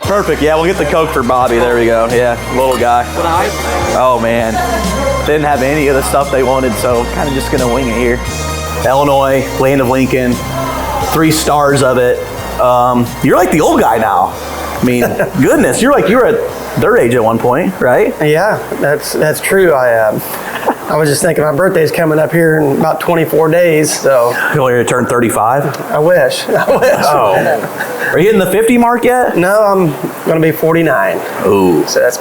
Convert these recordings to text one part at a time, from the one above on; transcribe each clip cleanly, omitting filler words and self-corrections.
Perfect. Yeah, we'll get the Coke for Bobby. There we go. Yeah, little guy. Oh, man. Didn't have any of the stuff they wanted, so kind of just going to wing it here. Illinois, land of Lincoln, 3 stars of it. You're like the old guy now. I mean, goodness, you were at their age at one point, right? Yeah, that's true. I was just thinking my birthday's coming up here in about 24 days, so. You're going to turn 35? I wish. Oh. Are you hitting the 50 mark yet? No, I'm going to be 49. Ooh. So that's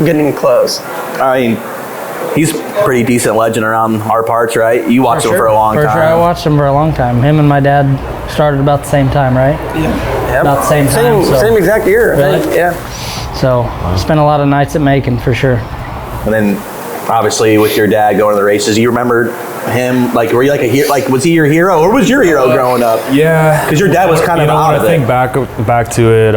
getting close. I mean, he's a pretty decent legend around our parts, right? You watched him for a long time. For sure, I watched him for a long time. Him and my dad started about the same time, right? Yeah. About the same time. Same exact year, really? I think. Yeah. So, spent a lot of nights at Macon, for sure. And then, obviously, with your dad going to the races, you remember him, like, were you like a hero? Like, was he your hero, or was your hero growing up? Yeah. Because your dad was kind of out of it. I think back to it,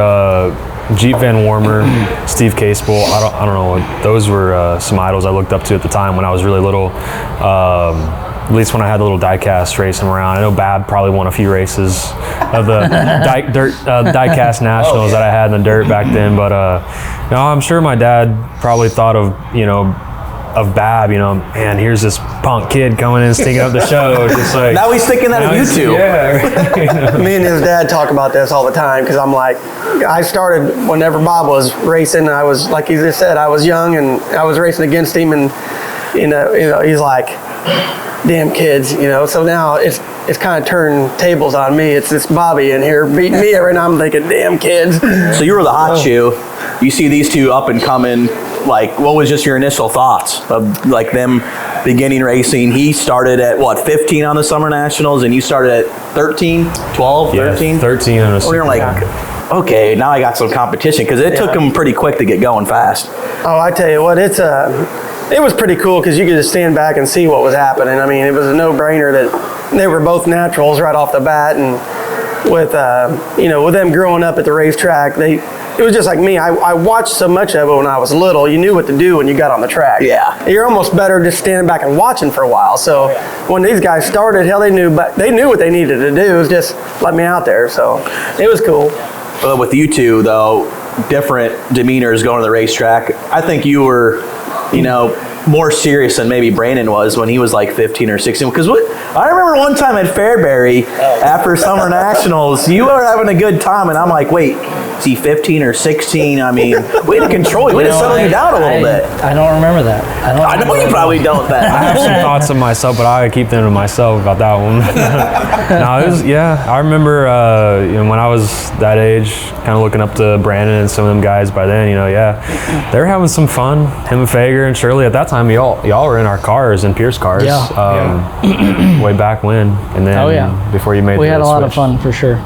Jeep Van Wormer, Steve Casebolt, I don't know what, those were some idols I looked up to at the time when I was really little. At least when I had the little diecast racing around. I know Babb probably won a few races of the diecast nationals that I had in the dirt back then. But I'm sure my dad probably thought of Babb, man, here's this punk kid coming in sticking up the show. Just like, now he's sticking that on YouTube. Yeah. Me and his dad talk about this all the time because I'm like, I started whenever Bob was racing. I was, like he just said, I was young and I was racing against him, and he's like, damn kids, So now it's kind of turned tables on me. It's this Bobby in here beating me every now. I'm thinking, damn kids. So you were the hot shoe. You see these two up and coming. Like, what was just your initial thoughts of like them beginning racing? He started at 15 on the Summer Nationals, and you started at 13, 12, 13? 13 on a Well, you're like, okay, now I got some competition, because it took them pretty quick to get going fast. Oh, I tell you what, it was pretty cool because you could just stand back and see what was happening. I mean, it was a no-brainer that they were both naturals right off the bat, and with with them growing up at the racetrack, it was just like me. I watched so much of it when I was little. You knew what to do when you got on the track. Yeah. You're almost better just standing back and watching for a while. So when these guys started, hell, they knew what they needed to do. It was just let me out there. So it was cool. Well, with you two, though, different demeanors going to the racetrack. I think you were, more serious than maybe Brandon was when he was like 15 or 16. Because I remember one time at Fairbury after Summer Nationals, you were having a good time, and I'm like, wait, is he 15 or 16? I mean, way to control you, way to settle you down a little bit. I don't remember that. I know you probably don't then. I have some thoughts of myself, but I keep them to myself about that one. I remember when I was that age, kind of looking up to Brandon and some of them guys by then, they were having some fun. Him and Fager and Shirley, at that time, y'all were in our cars, in Pierce cars, way back when. And then before you made we had a lot switch. of fun, for sure.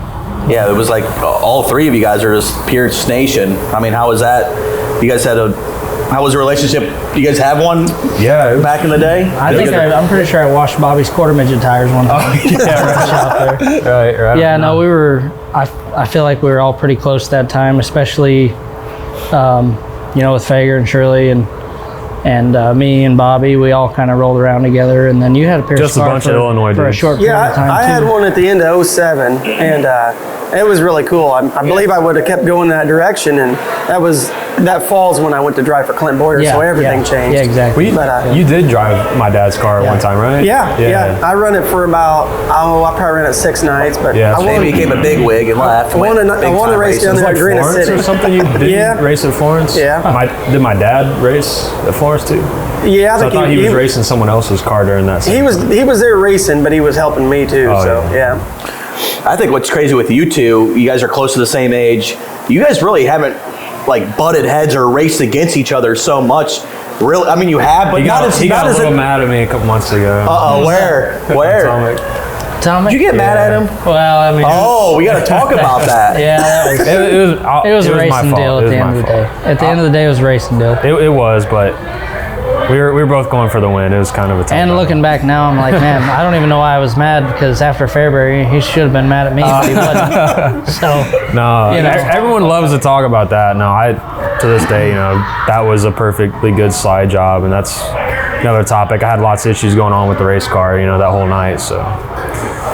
Yeah, it was like all three of you guys are just Pierce Nation. I mean, how was that? You guys how was the relationship? You guys have one? Yeah. Back in the day? I'm pretty sure I washed Bobby's quarter midget tires one time. Right there. Right. Yeah, no, we were, I feel like we were all pretty close that time, especially, with Fager and Shirley and me and Bobby. We all kind of rolled around together, and then you had a Pierce just a bunch of Illinois for a dudes. short period of time, I had one at the end of 07, and it was really cool. I believe I would have kept going that direction, and that fall's when I went to drive for Clint Boyer, so everything changed. Yeah, exactly. You did drive my dad's car one time, right? Yeah. I run it for about, I probably ran it 6 nights, but Maybe became a big wig and left. I won a race down there at Green Florence City. or something. You did race at Florence? Yeah. Did my dad race at Florence too? Yeah, I thought he was racing someone else's car during that season. He was there racing, but he was helping me too. I think what's crazy with you two, you guys are close to the same age. You guys really haven't butted heads or raced against each other so much. Really, I mean, you have, but he got a little mad at me a couple months ago. Where? Atomic? Did you get mad at him? Well, I mean. Oh, we got to talk about that. It was a racing deal at the end of the day. At the end of the day, it was a racing deal. It was, but we were both going for the win. It was kind of a tough And looking back now, I'm like, man, I don't even know why I was mad, because after Fairbury, he should have been mad at me, but he wasn't. So, no, everyone loves to talk about that. No, to this day, that was a perfectly good slide job, and that's another topic. I had lots of issues going on with the race car, that whole night. So,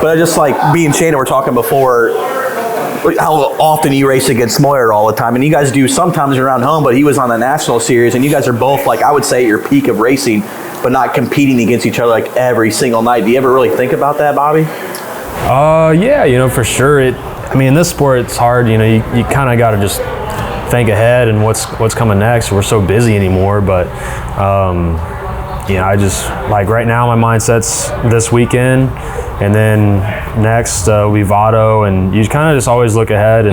but just like me and Shane were talking before, how often you race against Moyer all the time, and you guys do sometimes around home, but he was on the national series, and you guys are both, like, I would say at your peak of racing, but not competing against each other like every single night. Do you ever really think about that, Bobby? Yeah, for sure. In this sport, it's hard. You kind of got to just think ahead and what's coming next. We're so busy anymore, but I just, like, right now my mindset's this weekend, and then next we Vado, and you kind of just always look ahead.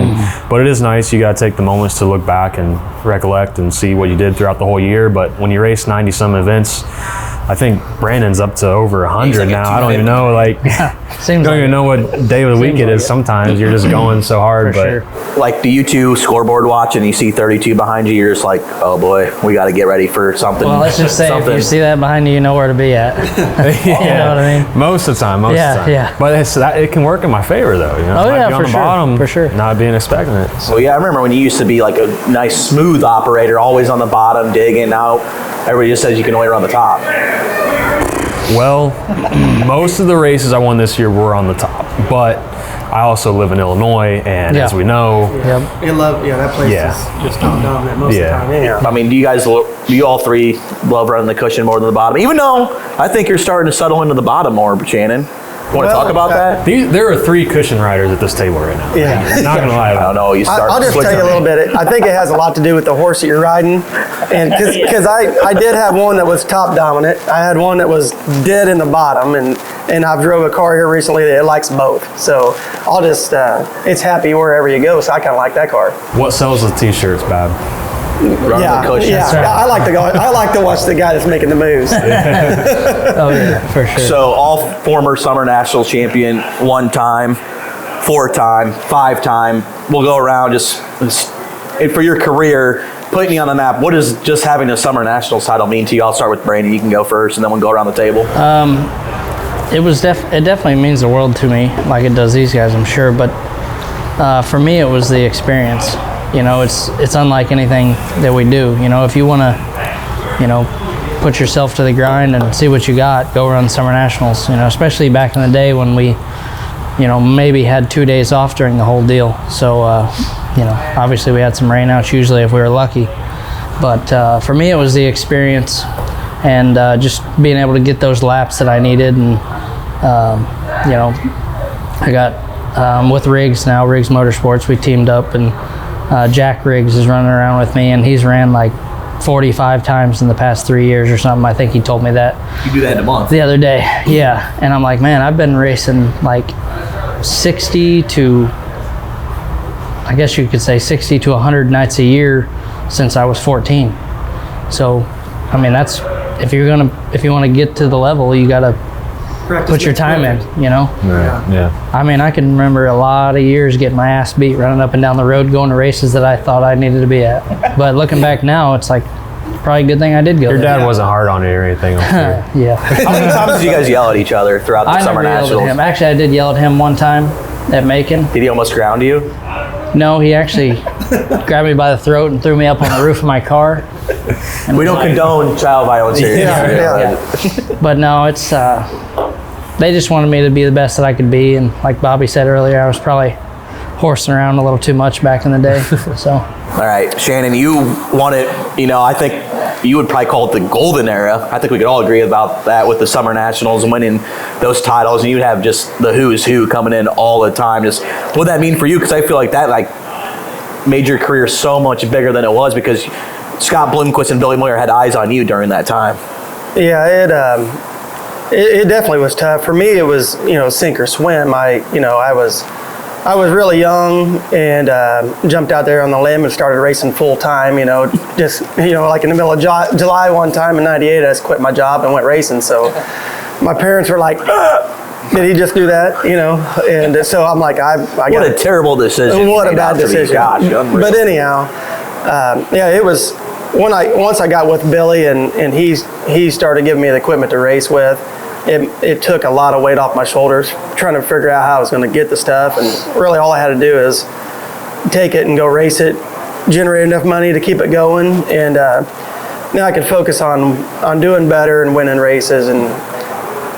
But it is nice. You got to take the moments to look back and recollect and see what you did throughout the whole year. But when you race 90-some events, I think Brandon's up to over 100 now. I don't even know, don't even know what day of the week it is. Sometimes you're just going so hard. For but sure. Like, do you two scoreboard watch and you see 32 behind you, you're just like, oh boy, we got to get ready for something. Well, let's just say if you see that behind you, you know where to be at. You know what I mean? Most of the time. Yeah. But it can work in my favor, though. Oh, I yeah, be on for the sure. bottom, For sure. not being expecting it. So. Well, yeah, I remember when you used to be like a nice smooth operator, always on the bottom, digging. Now everybody just says you can only run the top. Well, most of the races I won this year were on the top, but I also live in Illinois, and as we know, that place is just top dominant most of the time. Yeah. I mean, do you all three love running the cushion more than the bottom? Even though I think you're starting to settle into the bottom more, Shannon. Want to talk about that? There are 3 cushion riders at this table right now. Yeah. Not gonna lie I about don't know. You start. I'll just tell you a little bit. I think it has a lot to do with the horse that you're riding, and because I did have one that was top dominant. I had one that was dead in the bottom, and I've drove a car here recently that likes both. So I'll just it's happy wherever you go. So I kind of like that car. What sells the t-shirts, Babb? Running the cushion. I like to go. I like to watch the guy that's making the moves. Oh, yeah, for sure. So all former Summer National champion, 1 time, 4 time, 5 time. We'll go around just and for your career, putting you on the map. What does just having a Summer Nationals title mean to you? I'll start with Brandon. You can go first, and then we'll go around the table. It definitely means the world to me, like it does these guys, I'm sure. But for me, it was the experience. It's unlike anything that we do. If you want to, put yourself to the grind and see what you got, go run Summer Nationals. Especially back in the day when we, maybe had 2 days off during the whole deal. So, obviously we had some rainouts usually if we were lucky. But for me, it was the experience and just being able to get those laps that I needed. And, I got with Riggs now, Riggs Motorsports, we teamed up, and Jack Riggs is running around with me, and he's ran like 45 times in the past 3 years or something. I think he told me that. You do that in a month. The other day, yeah. And I'm like, man, I've been racing like 60 to 100 nights a year since I was 14. So, that's if you want to get to the level, you got to put your time in, Yeah. I can remember a lot of years getting my ass beat running up and down the road going to races that I thought I needed to be at. But looking back now, it's like probably a good thing I did go Your there. dad wasn't hard on you or anything, I'm sure. Yeah. How many times did you guys yell at each other throughout the Summer never yelled at Nationals? him. Actually, I did yell at him one time at Macon. Did he almost ground you? No, he actually grabbed me by the throat and threw me up on the roof of my car. We don't condone child violence here. But no, it's they just wanted me to be the best that I could be, and like Bobby said earlier, I was probably horsing around a little too much back in the day. So. All right, Shannon, you won it. I think you would probably call it the golden era. I think we could all agree about that with the Summer Nationals and winning those titles, and you'd have just the who's who coming in all the time. Just what that mean for you? Because I feel like that made your career so much bigger than it was because Scott Bloomquist and Billy Moyer had eyes on you during that time. Yeah, it definitely was tough. For me, it was, sink or swim. I was really young and jumped out there on the limb and started racing full time, just, like in the middle of July one time in '98, I just quit my job and went racing. So my parents were like, did he just do that? And so I'm like, I got What a terrible decision. What a bad decision. Gosh, unreal. But anyhow, it was once I got with Billy and he started giving me the equipment to race with. It took a lot of weight off my shoulders trying to figure out how I was going to get the stuff, and really all I had to do is take it and go race it, generate enough money to keep it going, and now I can focus on doing better and winning races. And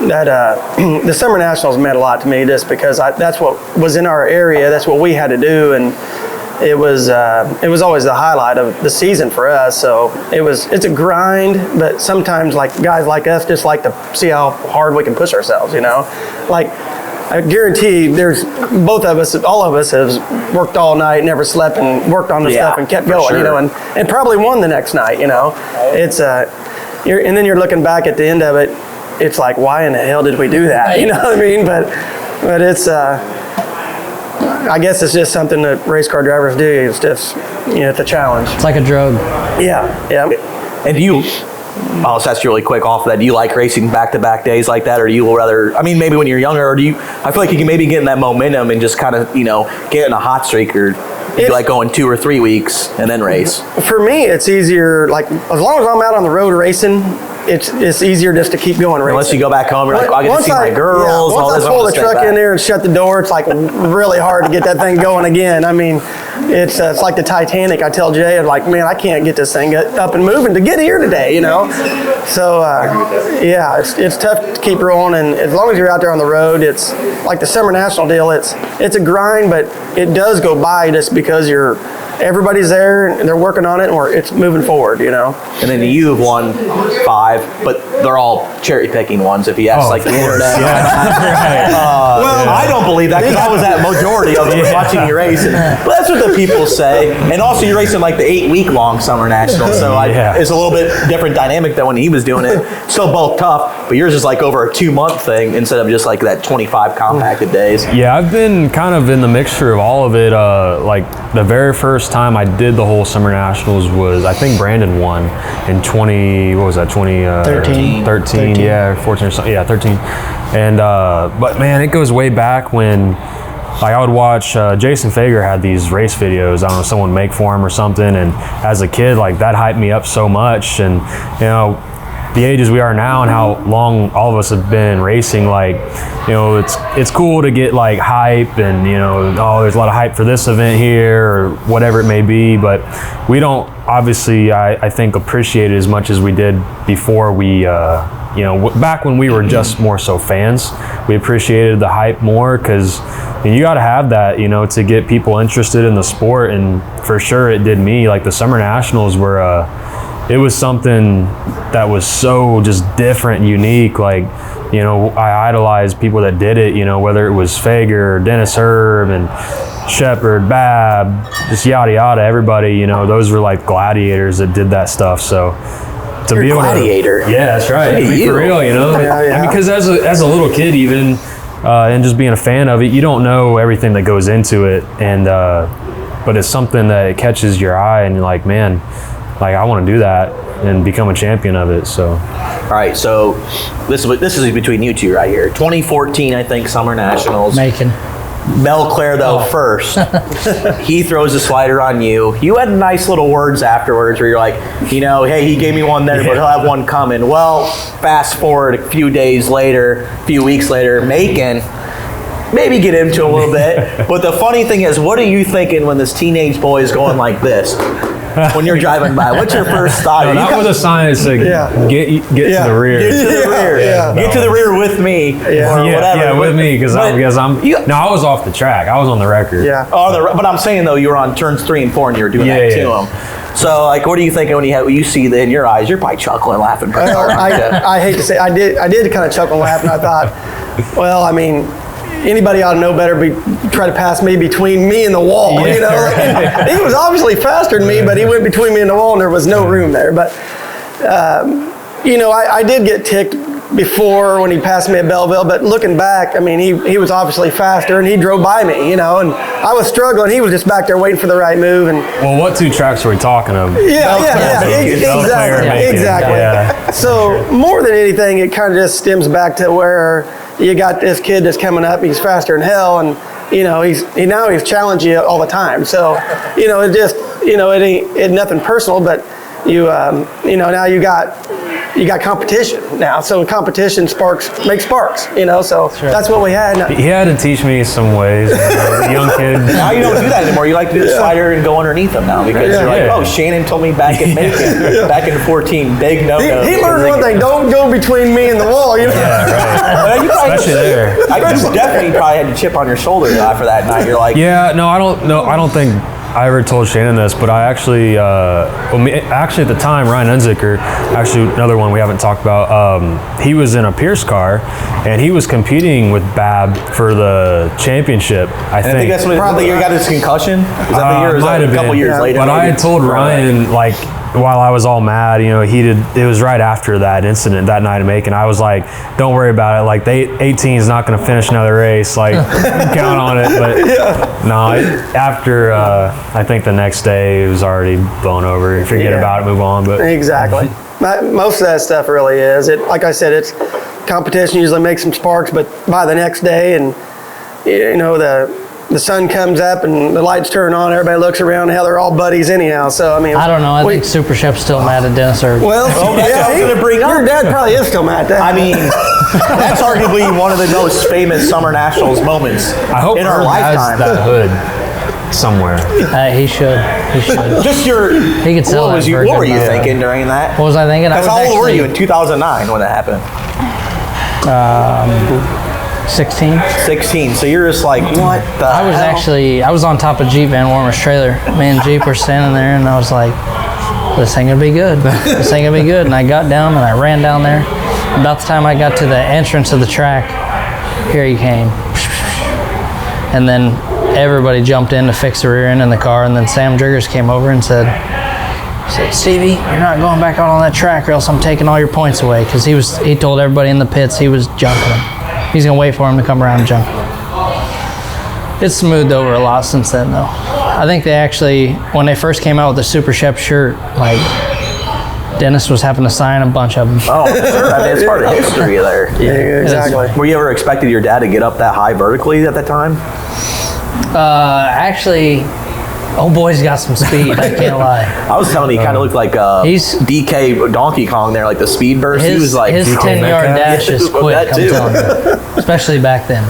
the Summer Nationals meant a lot to me, just because that's what was in our area. That's what we had to do, and it was always the highlight of the season for us. So it's a grind, but sometimes like guys like us just like to see how hard we can push ourselves. Like I guarantee there's all of us have worked all night, never slept, and worked on the stuff and kept going. Sure. And probably won the next night. It's and then you're looking back at the end of it. It's like, why in the hell did we do that? You know what I mean? But it's I guess it's just something that race car drivers do. It's just it's a challenge. It's like a drug. Yeah. And I'll just ask you really quick off of that. Do you like racing back-to-back days like that, or do you rather? I mean, maybe when you're younger, or I feel like you can maybe get in that momentum and just kind of get in a hot streak, or you like going 2 or 3 weeks and then race. For me, it's easier. Like as long as I'm out on the road racing, it's easier just to keep going racing. Unless you go back home, you're like, I get to see my girls. Once I pull the truck in there and shut the door, it's like really hard to get that thing going again. I mean, it's like the Titanic. I tell Jay, I'm like, man, I can't get this thing up and moving to get here today. So it's tough to keep rolling. And as long as you're out there on the road, it's like the Summer National deal. It's a grind, but it does go by just because everybody's there and they're working on it, or it's moving forward. And then you've won 5, but they're all cherry picking ones. If you ask the internet, I don't believe that, because I was at majority of them watching you racing. But that's what the people say. And also, you're racing like the 8-week-long Summer National, so it's a little bit different dynamic than when he was doing it. Still both tough, but yours is like over a 2-month thing instead of just like that 25 compacted days. Yeah, I've been kind of in the mixture of all of it. Like the very first time I did the whole Summer Nationals was, I think Brandon won in 13, yeah, 14 or something, 13. And but man, it goes way back when I would watch Jason Fager had these race videos. I don't know, someone make for him or something, and as a kid, like that hyped me up so much. And the ages we are now and how long all of us have been racing, like, it's cool to get like hype and, there's a lot of hype for this event here or whatever it may be, but we don't obviously, I think, appreciate it as much as we did before we, back when we were just more so fans. We appreciated the hype more, because you got to have that, to get people interested in the sport. And for sure it did me. Like the Summer Nationals were, it was something that was so just different and unique. Like, I idolized people that did it, whether it was Fager, Dennis Herb, and Sheppard, Babb, just yada yada, everybody, those were like gladiators that did that stuff. So to be able gladiator. Yeah, that's right. For real, And because as a little kid even, and just being a fan of it, you don't know everything that goes into it. And but it's something that it catches your eye and you're like, man, like I want to do that and become a champion of it. So all right, so this is between you two right here. 2014, I think, Summer Nationals. Macon. Belclair, though, first. He throws a slider on you. You had nice little words afterwards where you're like, hey, he gave me one there, but he'll have one coming. Well, fast forward a few weeks later, Macon, maybe get into a little bit. But the funny thing is, what are you thinking when this teenage boy is going like this? When you're driving by, what's your first thought? No, that was a sign that said, get to the rear. Get to the rear. Get to the rear with me, or whatever. Yeah, with me, because I was off the track. I was on the record. Yeah. But I'm saying, though, you were on turns 3 and 4 and you were doing that to him. So, like, what are you thinking when you see that in your eyes? You're probably chuckling, laughing. I hate to say, I did kind of chuckle and laugh, and I thought, well, I mean, anybody ought to know better. Try to pass me between me and the wall. He was obviously faster than me, but he went between me and the wall, and there was no room there. But I did get ticked before when he passed me at Belleville. But looking back, I mean, he was obviously faster, and he drove by me. And I was struggling. He was just back there waiting for the right move. And well, what 2 tracks are we talking of? Exactly. Yeah. So more than anything, it kind of just stems back to where you got this kid that's coming up. He's faster than hell, and he's challenging you all the time. So it just it ain't nothing personal, but now you got you got competition now. So competition makes sparks, you know. So that's what we had. He had to teach me some ways. As a young kid. Now you don't do that anymore. You like to do the slider and go underneath them now because you're like, oh, Shannon told me back in Macon, back in 14, big no. He learned one thing: don't go between me and the wall. You know. Yeah, right. You probably, Especially there. I definitely probably had to chip on your shoulder after that night. You're like, Yeah, no, I don't think I ever told Shannon this, but I actually, actually at the time, Ryan Unzicker, actually another one we haven't talked about, he was in a Pierce car, and he was competing with Babb for the championship, I think. I think that's when probably you got his concussion. Is that the year? Or is that a couple years later? But I had told Ryan, like, while I was all mad, you know, it was right after that incident that night in Macon. I was like, don't worry about it. Like, 18 is not going to finish another race. Like, count on it. But no, after, I think the next day it was already blown over. Forget about it, move on. But exactly. Most of that stuff really is. Like I said, it's competition usually makes some sparks, but by the next day, and you know, the sun comes up and the lights turn on, everybody looks around, hell, they're all buddies anyhow. So, I mean, I don't know. I think Super Shep's still mad at Dennis. Or well, that's what I was going to bring up. Your dad probably is still mad at that. I mean, that's arguably one of the most famous Summer Nationals moments I hope in our Herb has lifetime. that hood somewhere. he should. Just He could sell what that for a what were good you amount. thinking during that? What was I thinking? That's I how was old were actually, you in 2009 when that happened? 16. 16. So you're just like, what the I was on top of Jeep Van Warmer's trailer. Me and Jeep were standing there, and I was like, this ain't gonna be good. This ain't gonna be good. And I got down and I ran down there. About the time I got to the entrance of the track, here he came. And then everybody jumped in to fix the rear end in the car, and then Sam Driggers came over and said, Stevie, you're not going back out on that track or else I'm taking all your points away. Because he told everybody in the pits he was junking them. He's going to wait for him to come around and junk them. It's smoothed over a lot since then, though. I think they actually, when they first came out with the Super Shep shirt, like, Dennis was having to sign a bunch of them. Oh, sure. I mean, it's part of history there. Yeah, exactly. Were you ever expected your dad to get up that high vertically at that time? Actually, old boy's got some speed, I can't lie. I was telling you, he kind of looked like He's- DK Donkey Kong there, like the speed burst. He was like his DK 10-yard Metcalf. dash is quick, That I'm too. telling you. Especially back then.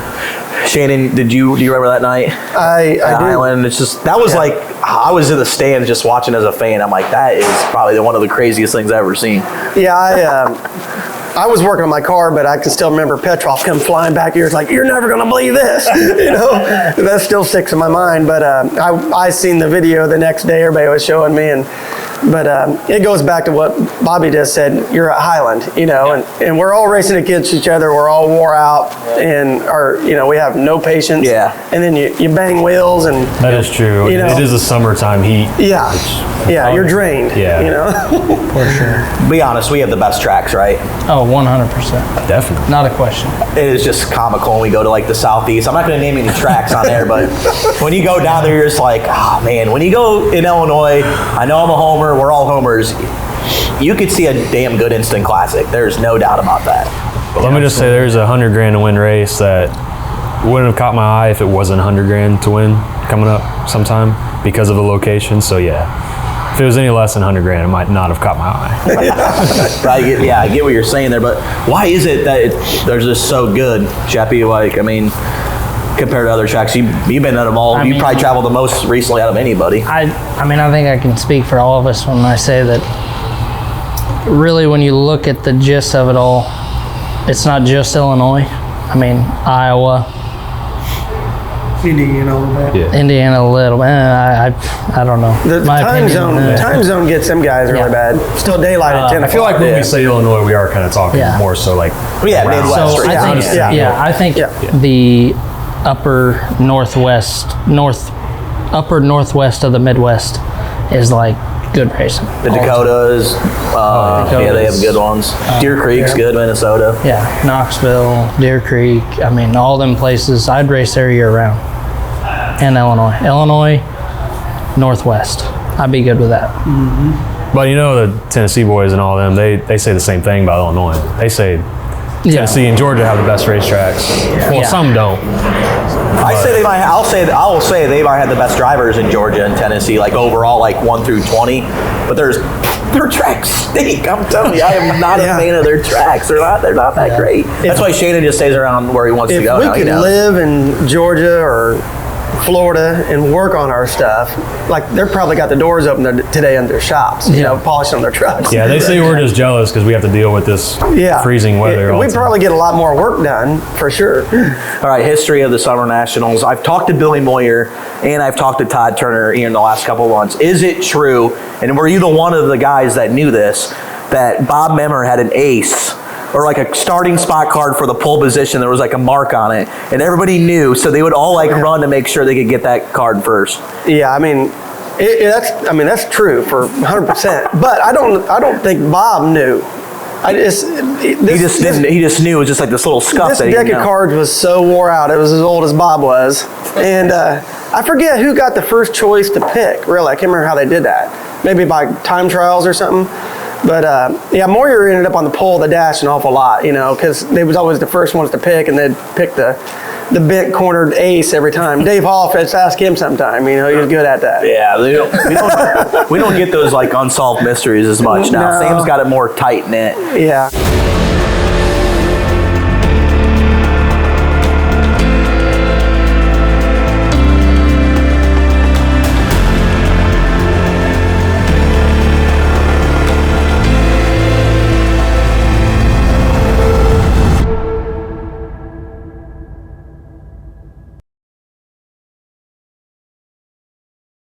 Shannon, do you remember that night? I at do. Highland? It's just that was like I was in the stands just watching as a fan. I'm like, that is probably one of the craziest things I've ever seen. Yeah, I was working on my car, but I can still remember Petrov come flying back here. It's like, you're never going to believe this. You know, that still sticks in my mind. But I seen the video the next day. Everybody was showing me, but it goes back to what Bobby just said. You're at Highland, you know, and we're all racing against each other. We're all wore out, and we have no patience. Yeah. And then you bang wheels, and That is true. You know, it is a summertime heat. yeah, you're drained. Yeah. You know. For sure. Be honest, we have the best tracks, right? Oh, 100%. Definitely. Not a question. It is just comical when we go to like the southeast. I'm not going to name any tracks on there, but when you go down there, you're just like, oh man. When you go in Illinois, I know I'm a homer. We're all homers. You could see a damn good instant classic. There's no doubt about that. But let me just say, there's $100,000 to win race that wouldn't have caught my eye if it wasn't $100,000 to win coming up sometime because of the location. So yeah. If it was any less than $100,000, it might not have caught my eye. I get what you're saying there, but why is it that they're just so good, Sheppy? Like, I mean, compared to other tracks, you've been at them all. You probably traveled the most recently out of anybody. I mean, I think I can speak for all of us when I say that really when you look at the gist of it all, it's not just Illinois. I mean, Iowa, Indiana a little bit. Yeah. Indiana a little bit. I don't know. The My time opinion, zone, time zone gets them guys really Yeah. bad. Still daylight at 10 I feel like when Yeah. we say Illinois, we are kind of talking Yeah. more so like Yeah, around. Midwest. So I Yeah. think, I think the upper northwest of the Midwest is like good racing. The Dakotas, yeah, they have good ones. Deer Creek's good, Minnesota. Yeah, Knoxville, Deer Creek. I mean, all them places. I'd race there year round. And Illinois, Northwest. I'd be good with that. But you know, the Tennessee boys and all them, they say the same thing about Illinois. They say Tennessee and Georgia have the best racetracks. Well, Yeah. some don't. I will say they might have the best drivers in Georgia and Tennessee, like overall, like 1 through 20. But their tracks stink. I'm telling you, I am not a fan of their tracks. They're not that great. That's why Shannon just stays around where he wants to go. If we could live in Georgia or Florida and work on our stuff, like they're probably got the doors open today in their shops, polishing on their trucks. Yeah, they say we're just jealous because we have to deal with this freezing weather. We probably get a lot more work done for sure. All right, history of the Summer Nationals. I've talked to Billy Moyer and I've talked to Todd Turner here in the last couple of months. Is it true, and were you the one of the guys that knew this, that Bob Memmer had an ace or like a starting spot card for the pole position? There was like a mark on it, and everybody knew, so they would all like run to make sure they could get that card first. Yeah, I mean, that's true for 100%. But I don't think Bob knew. He just knew it was just like this little scuff. This that deck of cards was so wore out. It was as old as Bob was, and I forget who got the first choice to pick. Really, I can't remember how they did that. Maybe by time trials or something. But Moyer ended up on the pole of the dash an awful lot, because they was always the first ones to pick, and they'd pick the bent cornered ace every time. Dave Hall, let's ask him sometime. He was good at that. Yeah, we don't get those like unsolved mysteries as much now. No. Sam's got it more tight knit. Yeah.